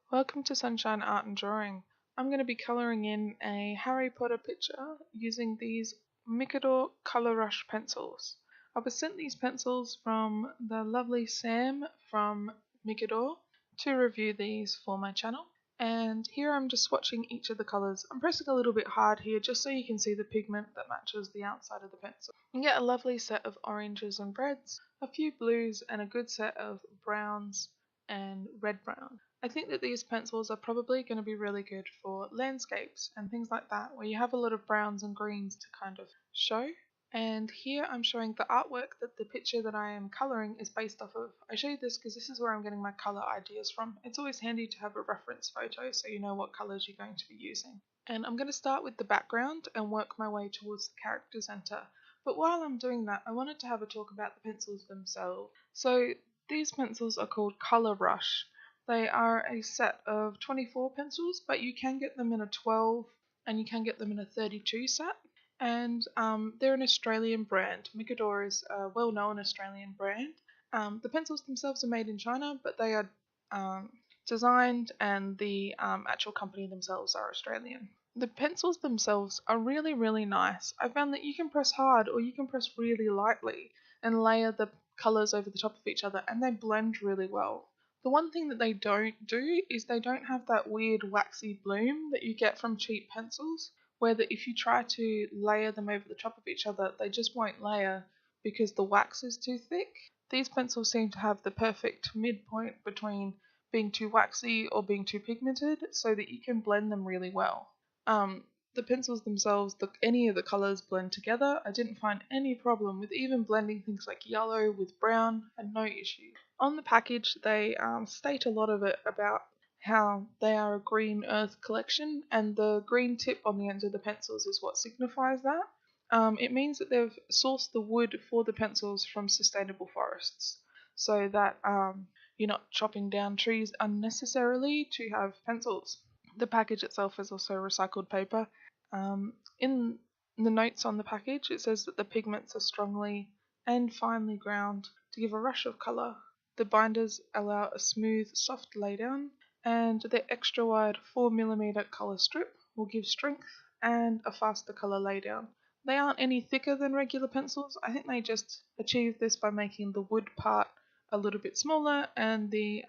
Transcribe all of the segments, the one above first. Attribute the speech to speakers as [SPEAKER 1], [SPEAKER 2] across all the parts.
[SPEAKER 1] Welcome to Sunshine Art and Drawing. I'm going to be colouring in a Harry Potter picture using these Mikador Colour Rush pencils. I was sent these pencils from the lovely Sam from Mikador to review these for my channel. And here I'm just swatching each of the colours. I'm pressing a little bit hard here just so you can see the pigment that matches the outside of the pencil. You get a lovely set of oranges and reds, a few blues and a good set of browns and red brown. I think that these pencils are probably going to be really good for landscapes and things like that where you have a lot of browns and greens to kind of show. And here I'm showing the artwork that the picture that I am colouring is based off of. I show you this because this is where I'm getting my colour ideas from. It's always handy to have a reference photo so you know what colours you're going to be using. And I'm going to start with the background and work my way towards the character centre. But while I'm doing that, I wanted to have a talk about the pencils themselves. So these pencils are called Colour Rush. They are a set of 24 pencils, but you can get them in a 12 and you can get them in a 32 set. And they're an Australian brand. Mikador is a well-known Australian brand. The pencils themselves are made in China, but they are designed and the actual company themselves are Australian. The pencils themselves are really, really nice. I found that you can press hard or you can press really lightly and layer the colours over the top of each other and they blend really well. The one thing that they don't do is they don't have that weird waxy bloom that you get from cheap pencils, where that if you try to layer them over the top of each other, they just won't layer because the wax is too thick. These pencils seem to have the perfect midpoint between being too waxy or being too pigmented so that you can blend them really well. The pencils themselves, any of the colours blend together. I didn't find any problem with even blending things like yellow with brown, had no issue. On the package, they state a lot of it about how they are a green earth collection, and the green tip on the end of the pencils is what signifies that. It means that they've sourced the wood for the pencils from sustainable forests, so that you're not chopping down trees unnecessarily to have pencils. The package itself is also recycled paper. In the notes on the package, it says that the pigments are strongly and finely ground to give a rush of colour. The binders allow a smooth, soft laydown, and the extra wide 4mm colour strip will give strength and a faster colour laydown. They aren't any thicker than regular pencils. I think they just achieved this by making the wood part a little bit smaller and the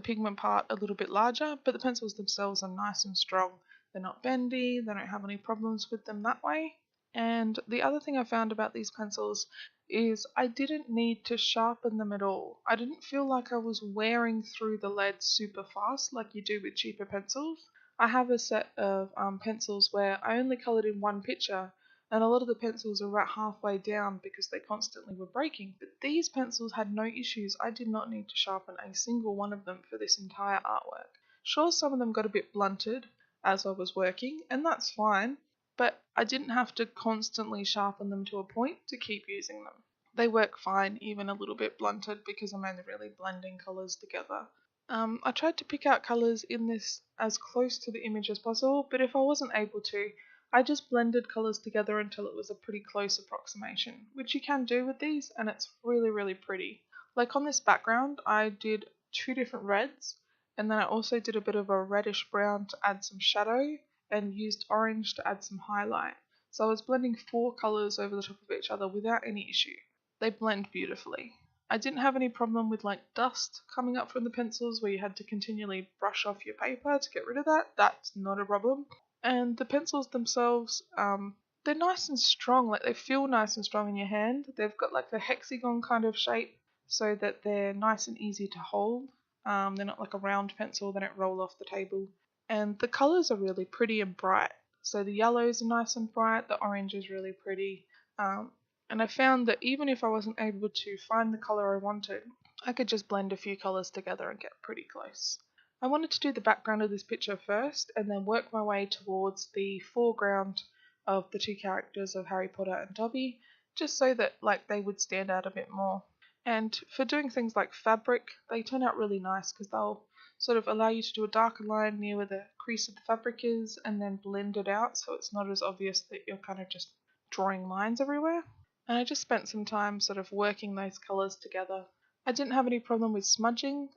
[SPEAKER 1] pigment part a little bit larger, but the pencils themselves are nice and strong. They're not bendy, they don't have any problems with them that way. And the other thing I found about these pencils is I didn't need to sharpen them at all. I didn't feel like I was wearing through the lead super fast like you do with cheaper pencils. I have a set of pencils where I only coloured in one picture and a lot of the pencils are about halfway down because they constantly were breaking. But these pencils had no issues. I did not need to sharpen a single one of them for this entire artwork. Sure, some of them got a bit blunted as I was working, and that's fine, but I didn't have to constantly sharpen them to a point to keep using them. They work fine, even a little bit blunted, because I'm only really blending colours together. I tried to pick out colours in this as close to the image as possible, but if I wasn't able to, I just blended colours together until it was a pretty close approximation, which you can do with these, and it's really, really pretty. Like on this background, I did two different reds, and then I also did a bit of a reddish brown to add some shadow, and used orange to add some highlight. So I was blending four colours over the top of each other without any issue. They blend beautifully. I didn't have any problem with like dust coming up from the pencils where you had to continually brush off your paper to get rid of that. That's not a problem. And the pencils themselves, they're nice and strong, like they feel nice and strong in your hand. They've got like the hexagon kind of shape so that they're nice and easy to hold. They're not like a round pencil, they don't roll off the table. And the colours are really pretty and bright. So the yellows are nice and bright, the orange is really pretty. And I found that even if I wasn't able to find the colour I wanted, I could just blend a few colours together and get pretty close. I wanted to do the background of this picture first and then work my way towards the foreground of the two characters of Harry Potter and Dobby, just so that like they would stand out a bit more. And for doing things like fabric, they turn out really nice because they'll sort of allow you to do a darker line near where the crease of the fabric is and then blend it out so it's not as obvious that you're kind of just drawing lines everywhere. And I just spent some time sort of working those colours together. I didn't have any problem with smudging.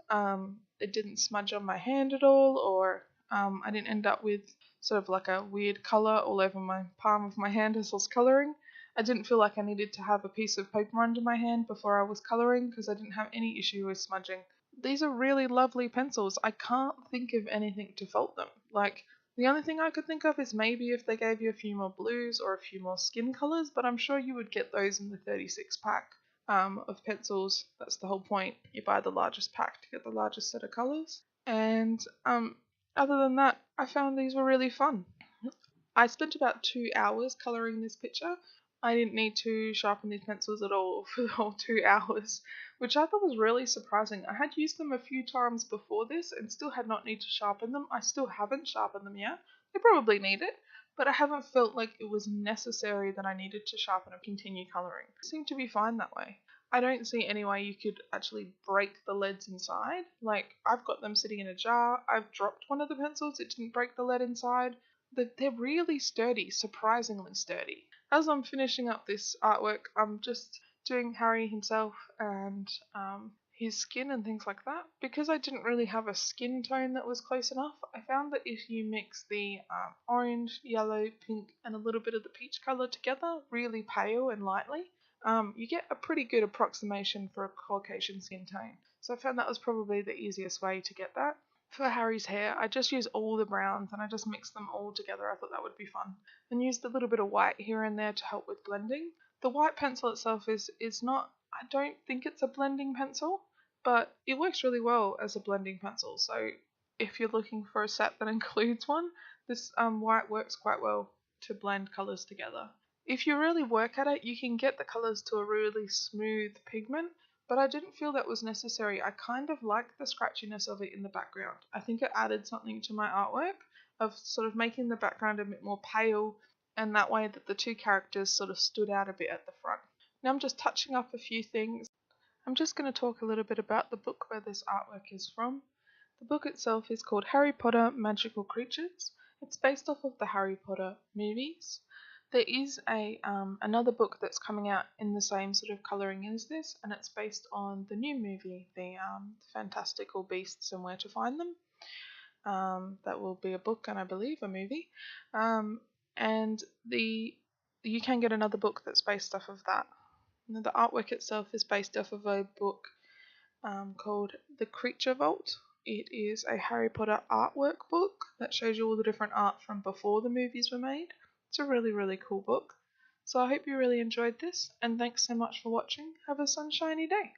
[SPEAKER 1] it didn't smudge on my hand at all, or I didn't end up with sort of like a weird colour all over my palm of my hand as I was colouring. I didn't feel like I needed to have a piece of paper under my hand before I was colouring because I didn't have any issue with smudging. These are really lovely pencils. I can't think of anything to fault them. Like, the only thing I could think of is maybe if they gave you a few more blues or a few more skin colours, but I'm sure you would get those in the 36 pack of pencils. That's the whole point. You buy the largest pack to get the largest set of colours. And other than that, I found these were really fun. I spent about 2 hours colouring this picture. I didn't need to sharpen these pencils at all for the whole 2 hours, which I thought was really surprising. I had used them a few times before this and still had not need to sharpen them. I still haven't sharpened them yet. I probably need it, but I haven't felt like it was necessary that I needed to sharpen and continue colouring. It seemed to be fine that way. I don't see any way you could actually break the leads inside. Like, I've got them sitting in a jar. I've dropped one of the pencils. It didn't break the lead inside. They're really sturdy, surprisingly sturdy. As I'm finishing up this artwork, I'm just doing Harry himself and his skin and things like that. Because I didn't really have a skin tone that was close enough, I found that if you mix the orange, yellow, pink, and a little bit of the peach colour together, really pale and lightly, you get a pretty good approximation for a Caucasian skin tone. So I found that was probably the easiest way to get that. For Harry's hair, I just use all the browns and I just mix them all together. I thought that would be fun. And used a little bit of white here and there to help with blending. The white pencil itself is not, I don't think it's a blending pencil, but it works really well as a blending pencil. So if you're looking for a set that includes one, this white works quite well to blend colours together. If you really work at it, you can get the colours to a really smooth pigment, but I didn't feel that was necessary. I kind of liked the scratchiness of it in the background. I think it added something to my artwork of sort of making the background a bit more pale, and that way that the two characters sort of stood out a bit at the front. Now I'm just touching up a few things. I'm just going to talk a little bit about the book where this artwork is from. The book itself is called Harry Potter Magical Creatures. It's based off of the Harry Potter movies. There is another book that's coming out in the same sort of colouring as this, and it's based on the new movie, the Fantastical Beasts and Where to Find Them. That will be a book and I believe a movie. And you can get another book that's based off of that. Now, the artwork itself is based off of a book called The Creature Vault. It is a Harry Potter artwork book that shows you all the different art from before the movies were made. It's a really, really cool book. So I hope you really enjoyed this, and thanks so much for watching. Have a sunshiny day.